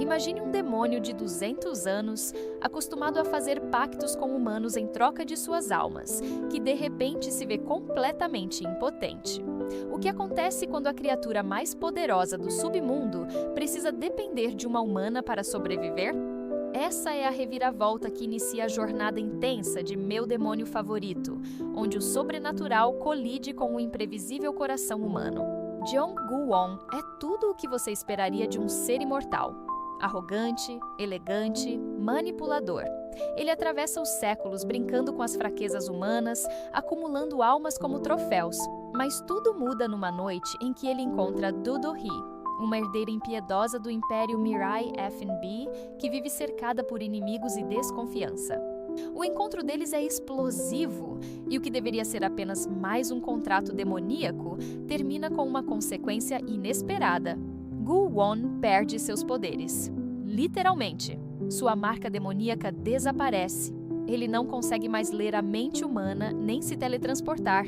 Imagine um demônio de 200 anos, acostumado a fazer pactos com humanos em troca de suas almas, que de repente se vê completamente impotente. O que acontece quando a criatura mais poderosa do submundo precisa depender de uma humana para sobreviver? Essa é a reviravolta que inicia a jornada intensa de Meu Demônio Favorito, onde o sobrenatural colide com o imprevisível coração humano. Jeong Gu-won é tudo o que você esperaria de um ser imortal. Arrogante, elegante, manipulador. Ele atravessa os séculos brincando com as fraquezas humanas, acumulando almas como troféus. Mas tudo muda numa noite em que ele encontra Do Do-hee, uma herdeira impiedosa do Império Mirai F&B que vive cercada por inimigos e desconfiança. O encontro deles é explosivo e o que deveria ser apenas mais um contrato demoníaco termina com uma consequência inesperada. Gu-won perde seus poderes. Literalmente, sua marca demoníaca desaparece. Ele não consegue mais ler a mente humana nem se teletransportar.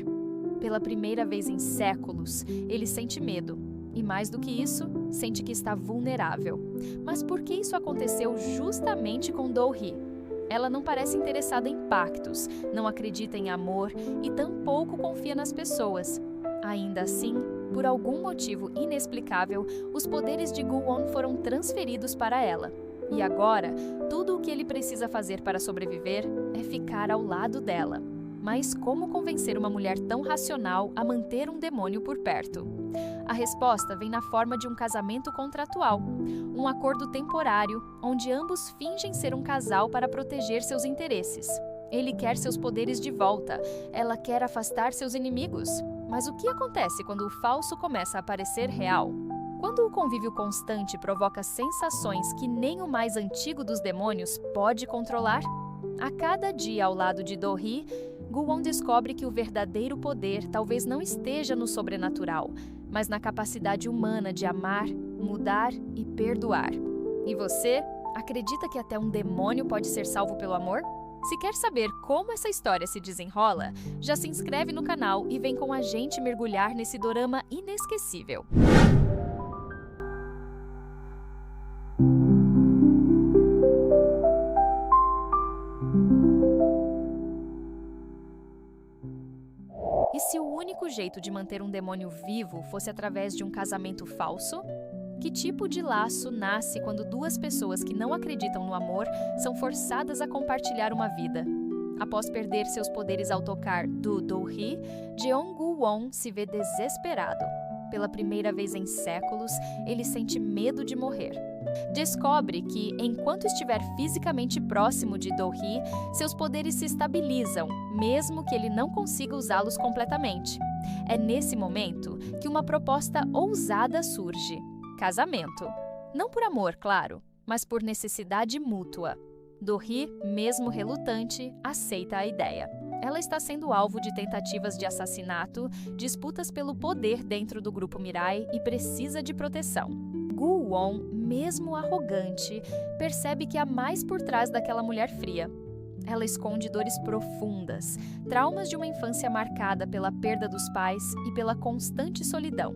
Pela primeira vez em séculos, ele sente medo. E mais do que isso, sente que está vulnerável. Mas por que isso aconteceu justamente com Do-hee? Ela não parece interessada em pactos, não acredita em amor e tampouco confia nas pessoas. Ainda assim, por algum motivo inexplicável, os poderes de Gu-won foram transferidos para ela. E agora, tudo o que ele precisa fazer para sobreviver é ficar ao lado dela. Mas como convencer uma mulher tão racional a manter um demônio por perto? A resposta vem na forma de um casamento contratual, um acordo temporário, onde ambos fingem ser um casal para proteger seus interesses. Ele quer seus poderes de volta, ela quer afastar seus inimigos. Mas o que acontece quando o falso começa a parecer real? Quando o convívio constante provoca sensações que nem o mais antigo dos demônios pode controlar? A cada dia ao lado de Do-hee, Gu-won descobre que o verdadeiro poder talvez não esteja no sobrenatural, mas na capacidade humana de amar, mudar e perdoar. E você, acredita que até um demônio pode ser salvo pelo amor? Se quer saber como essa história se desenrola, já se inscreve no canal e vem com a gente mergulhar nesse dorama inesquecível. E se o único jeito de manter um demônio vivo fosse através de um casamento falso? Que tipo de laço nasce quando duas pessoas que não acreditam no amor são forçadas a compartilhar uma vida? Após perder seus poderes ao tocar Do Do-hee, Jeong Gu-won se vê desesperado. Pela primeira vez em séculos, ele sente medo de morrer. Descobre que, enquanto estiver fisicamente próximo de Do-hee, seus poderes se estabilizam, mesmo que ele não consiga usá-los completamente. É nesse momento que uma proposta ousada surge: casamento. Não por amor, claro, mas por necessidade mútua. Do-hee, mesmo relutante, aceita a ideia. Ela está sendo alvo de tentativas de assassinato, disputas pelo poder dentro do grupo Mirai e precisa de proteção. Gu-won, mesmo arrogante, percebe que há mais por trás daquela mulher fria. Ela esconde dores profundas, traumas de uma infância marcada pela perda dos pais e pela constante solidão.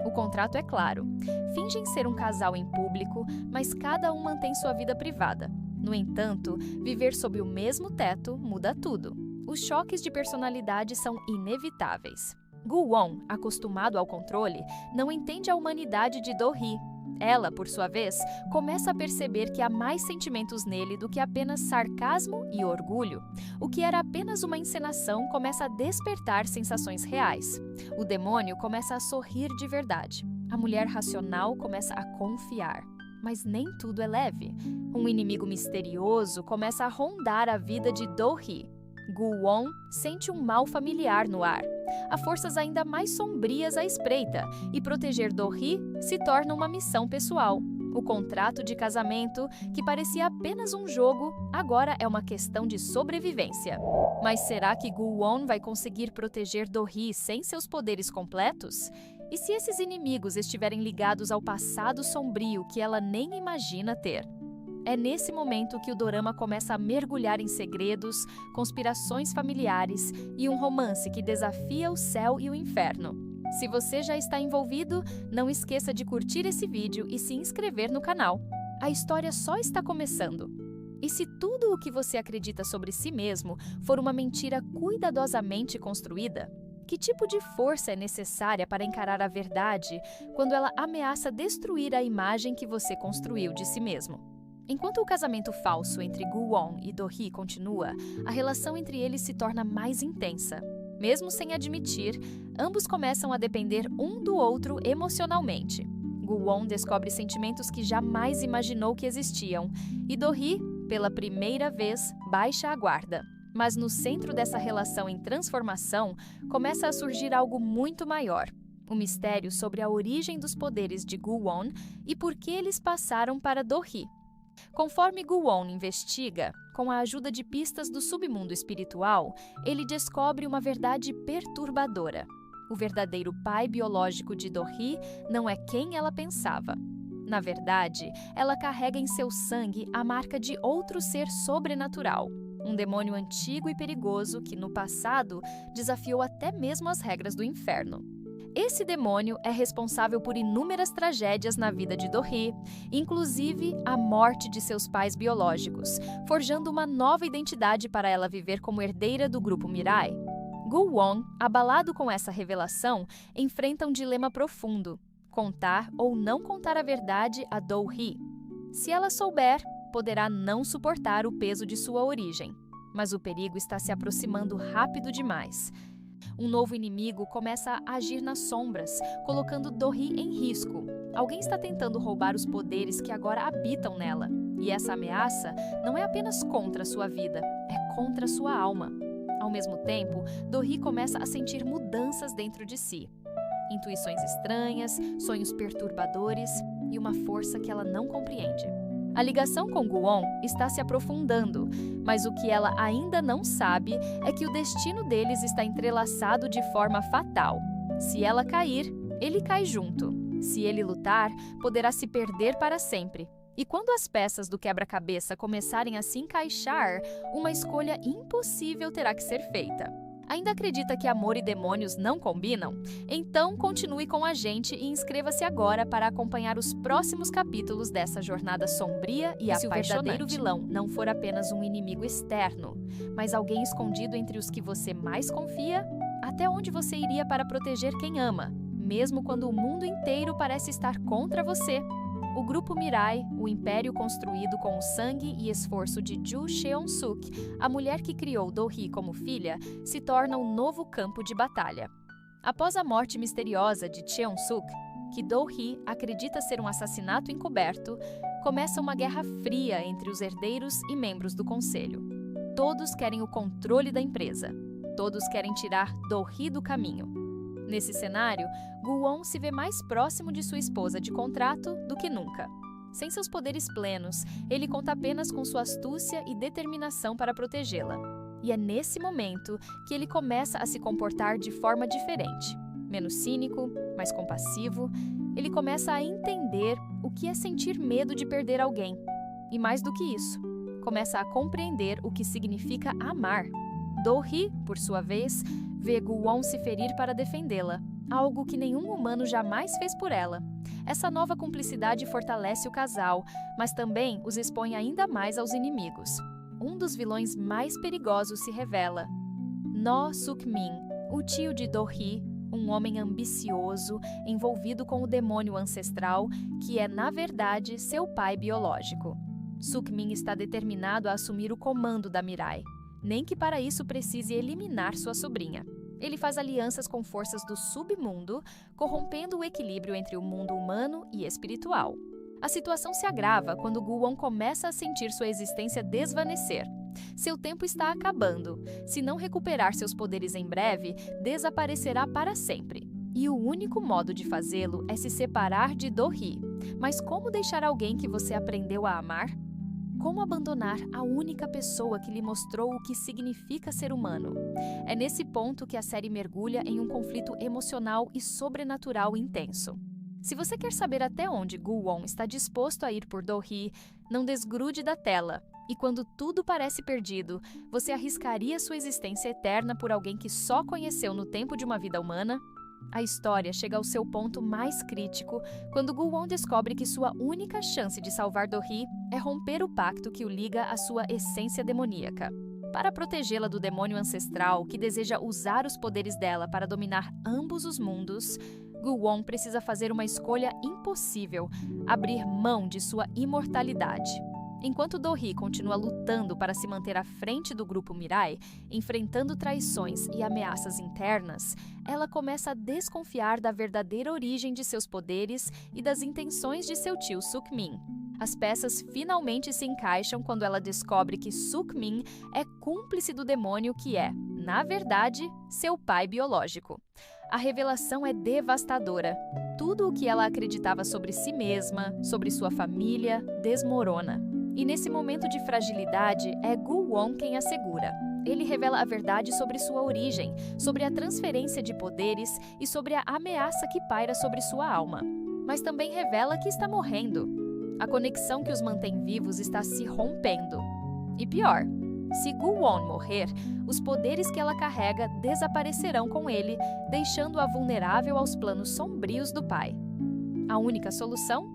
O contrato é claro. Fingem ser um casal em público, mas cada um mantém sua vida privada. No entanto, viver sob o mesmo teto muda tudo. Os choques de personalidade são inevitáveis. Gu-won, acostumado ao controle, não entende a humanidade de Do-hee. Ela, por sua vez, começa a perceber que há mais sentimentos nele do que apenas sarcasmo e orgulho. O que era apenas uma encenação começa a despertar sensações reais. O demônio começa a sorrir de verdade. A mulher racional começa a confiar. Mas nem tudo é leve. Um inimigo misterioso começa a rondar a vida de Do-hee. Gu-won sente um mal familiar no ar. Há forças ainda mais sombrias à espreita, e proteger Do-hee se torna uma missão pessoal. O contrato de casamento, que parecia apenas um jogo, agora é uma questão de sobrevivência. Mas será que Gu-won vai conseguir proteger Do-hee sem seus poderes completos? E se esses inimigos estiverem ligados ao passado sombrio que ela nem imagina ter? É nesse momento que o dorama começa a mergulhar em segredos, conspirações familiares e um romance que desafia o céu e o inferno. Se você já está envolvido, não esqueça de curtir esse vídeo e se inscrever no canal. A história só está começando. E se tudo o que você acredita sobre si mesmo for uma mentira cuidadosamente construída, que tipo de força é necessária para encarar a verdade quando ela ameaça destruir a imagem que você construiu de si mesmo? Enquanto o casamento falso entre Gu-won e Do-hee continua, a relação entre eles se torna mais intensa. Mesmo sem admitir, ambos começam a depender um do outro emocionalmente. Gu-won descobre sentimentos que jamais imaginou que existiam, e Do-hee, pela primeira vez, baixa a guarda. Mas no centro dessa relação em transformação, começa a surgir algo muito maior. O mistério sobre a origem dos poderes de Gu-won e por que eles passaram para Do-hee. Conforme Gu-won investiga, com a ajuda de pistas do submundo espiritual, ele descobre uma verdade perturbadora. O verdadeiro pai biológico de Do-hee não é quem ela pensava. Na verdade, ela carrega em seu sangue a marca de outro ser sobrenatural. Um demônio antigo e perigoso que, no passado, desafiou até mesmo as regras do inferno. Esse demônio é responsável por inúmeras tragédias na vida de Do-hee, inclusive a morte de seus pais biológicos, forjando uma nova identidade para ela viver como herdeira do grupo Mirai. Gu-won, abalado com essa revelação, enfrenta um dilema profundo: contar ou não contar a verdade a Do-hee. Se ela souber, poderá não suportar o peso de sua origem. Mas o perigo está se aproximando rápido demais. Um novo inimigo começa a agir nas sombras, colocando Do-hee em risco. Alguém está tentando roubar os poderes que agora habitam nela. E essa ameaça não é apenas contra sua vida, é contra sua alma. Ao mesmo tempo, Do-hee começa a sentir mudanças dentro de si. Intuições estranhas, sonhos perturbadores e uma força que ela não compreende. A ligação com Gu-won está se aprofundando, mas o que ela ainda não sabe é que o destino deles está entrelaçado de forma fatal. Se ela cair, ele cai junto. Se ele lutar, poderá se perder para sempre. E quando as peças do quebra-cabeça começarem a se encaixar, uma escolha impossível terá que ser feita. Ainda acredita que amor e demônios não combinam? Então continue com a gente e inscreva-se agora para acompanhar os próximos capítulos dessa jornada sombria e apaixonante. Se o verdadeiro vilão não for apenas um inimigo externo, mas alguém escondido entre os que você mais confia, até onde você iria para proteger quem ama, mesmo quando o mundo inteiro parece estar contra você? O Grupo Mirai, o império construído com o sangue e esforço de Ju Cheon-suk, a mulher que criou Do-hee como filha, se torna um novo campo de batalha. Após a morte misteriosa de Cheon-suk, que Do-hee acredita ser um assassinato encoberto, começa uma guerra fria entre os herdeiros e membros do conselho. Todos querem o controle da empresa. Todos querem tirar Do-hee do caminho. Nesse cenário, Gu-won se vê mais próximo de sua esposa de contrato do que nunca. Sem seus poderes plenos, ele conta apenas com sua astúcia e determinação para protegê-la. E é nesse momento que ele começa a se comportar de forma diferente. Menos cínico, mais compassivo, ele começa a entender o que é sentir medo de perder alguém. E mais do que isso, começa a compreender o que significa amar. Do-hee, por sua vez, vê Gu-won se ferir para defendê-la, algo que nenhum humano jamais fez por ela. Essa nova cumplicidade fortalece o casal, mas também os expõe ainda mais aos inimigos. Um dos vilões mais perigosos se revela: No Suk-min, o tio de Do-hee, um homem ambicioso, envolvido com o demônio ancestral, que é, na verdade, seu pai biológico. Suk-min está determinado a assumir o comando da Mirai, nem que para isso precise eliminar sua sobrinha. Ele faz alianças com forças do submundo, corrompendo o equilíbrio entre o mundo humano e espiritual. A situação se agrava quando Gu-won começa a sentir sua existência desvanecer. Seu tempo está acabando. Se não recuperar seus poderes em breve, desaparecerá para sempre. E o único modo de fazê-lo é se separar de Do-hee. Mas como deixar alguém que você aprendeu a amar? Como abandonar a única pessoa que lhe mostrou o que significa ser humano? É nesse ponto que a série mergulha em um conflito emocional e sobrenatural intenso. Se você quer saber até onde Gu-won está disposto a ir por Do-hee, não desgrude da tela. E quando tudo parece perdido, você arriscaria sua existência eterna por alguém que só conheceu no tempo de uma vida humana? A história chega ao seu ponto mais crítico quando Gu-won descobre que sua única chance de salvar Do-hee é romper o pacto que o liga à sua essência demoníaca. Para protegê-la do demônio ancestral que deseja usar os poderes dela para dominar ambos os mundos, Gu-won precisa fazer uma escolha impossível: abrir mão de sua imortalidade. Enquanto Do-hee continua lutando para se manter à frente do grupo Mirai, enfrentando traições e ameaças internas, ela começa a desconfiar da verdadeira origem de seus poderes e das intenções de seu tio Suk-min. As peças finalmente se encaixam quando ela descobre que Suk-min é cúmplice do demônio que é, na verdade, seu pai biológico. A revelação é devastadora. Tudo o que ela acreditava sobre si mesma, sobre sua família, desmorona. E nesse momento de fragilidade, é Gu-won quem a segura. Ele revela a verdade sobre sua origem, sobre a transferência de poderes e sobre a ameaça que paira sobre sua alma. Mas também revela que está morrendo. A conexão que os mantém vivos está se rompendo. E pior, se Gu-won morrer, os poderes que ela carrega desaparecerão com ele, deixando-a vulnerável aos planos sombrios do pai. A única solução?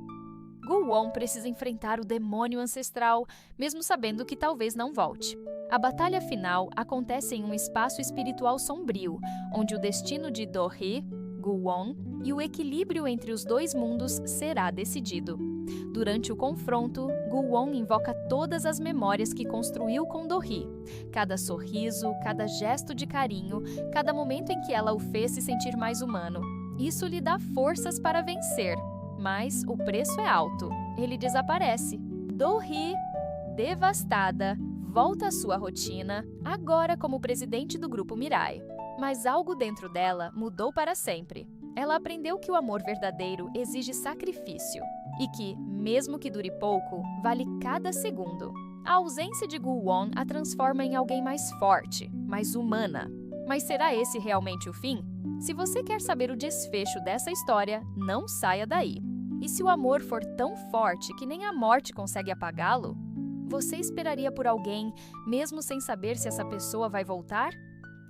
Gu-won precisa enfrentar o demônio ancestral, mesmo sabendo que talvez não volte. A batalha final acontece em um espaço espiritual sombrio, onde o destino de Do-hee, Gu-won, e o equilíbrio entre os dois mundos será decidido. Durante o confronto, Gu-won invoca todas as memórias que construiu com Do-hee. Cada sorriso, cada gesto de carinho, cada momento em que ela o fez se sentir mais humano. Isso lhe dá forças para vencer. Mas o preço é alto. Ele desaparece. Do-hee, devastada, volta à sua rotina, agora como presidente do grupo Mirai. Mas algo dentro dela mudou para sempre. Ela aprendeu que o amor verdadeiro exige sacrifício e que, mesmo que dure pouco, vale cada segundo. A ausência de Gu-won a transforma em alguém mais forte, mais humana. Mas será esse realmente o fim? Se você quer saber o desfecho dessa história, não saia daí. E se o amor for tão forte que nem a morte consegue apagá-lo? Você esperaria por alguém, mesmo sem saber se essa pessoa vai voltar?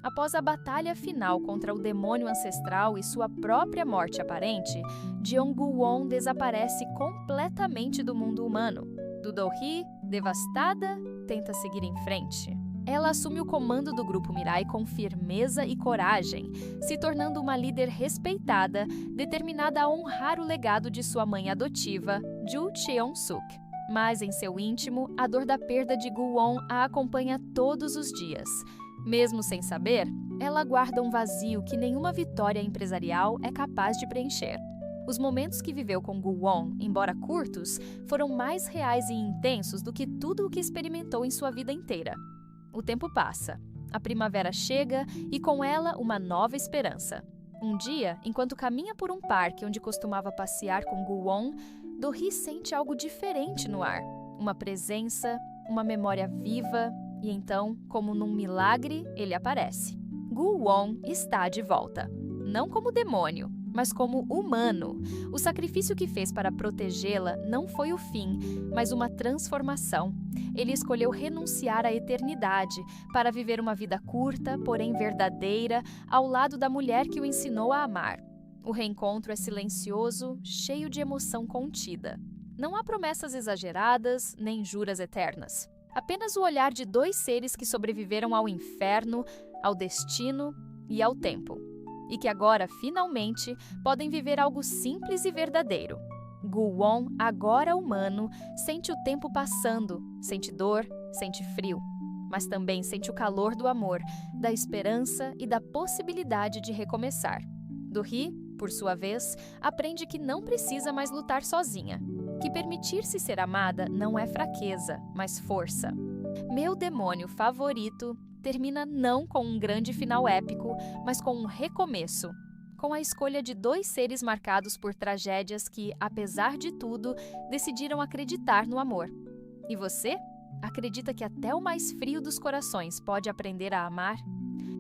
Após a batalha final contra o demônio ancestral e sua própria morte aparente, Jeong Gu-won desaparece completamente do mundo humano. Do Do-hee, devastada, tenta seguir em frente. Ela assume o comando do grupo Mirai com firmeza e coragem, se tornando uma líder respeitada, determinada a honrar o legado de sua mãe adotiva, Ju Cheon-suk. Mas em seu íntimo, a dor da perda de Gu-won a acompanha todos os dias. Mesmo sem saber, ela guarda um vazio que nenhuma vitória empresarial é capaz de preencher. Os momentos que viveu com Gu-won, embora curtos, foram mais reais e intensos do que tudo o que experimentou em sua vida inteira. O tempo passa, a primavera chega e com ela uma nova esperança. Um dia, enquanto caminha por um parque onde costumava passear com Gu-won, Do-hee sente algo diferente no ar. Uma presença, uma memória viva, e então, como num milagre, ele aparece. Gu-won está de volta. Não como demônio, mas como humano. O sacrifício que fez para protegê-la não foi o fim, mas uma transformação. Ele escolheu renunciar à eternidade para viver uma vida curta, porém verdadeira, ao lado da mulher que o ensinou a amar. O reencontro é silencioso, cheio de emoção contida. Não há promessas exageradas, nem juras eternas. Apenas o olhar de dois seres que sobreviveram ao inferno, ao destino e ao tempo. E que agora, finalmente, podem viver algo simples e verdadeiro. Gu-won, agora humano, sente o tempo passando, sente dor, sente frio, mas também sente o calor do amor, da esperança e da possibilidade de recomeçar. Do-hee, por sua vez, aprende que não precisa mais lutar sozinha, que permitir-se ser amada não é fraqueza, mas força. Meu demônio favorito termina não com um grande final épico, mas com um recomeço, com a escolha de dois seres marcados por tragédias que, apesar de tudo, decidiram acreditar no amor. E você? Acredita que até o mais frio dos corações pode aprender a amar?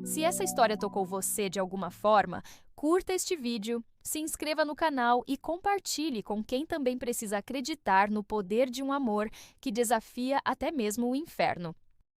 Se essa história tocou você de alguma forma, curta este vídeo, se inscreva no canal e compartilhe com quem também precisa acreditar no poder de um amor que desafia até mesmo o inferno.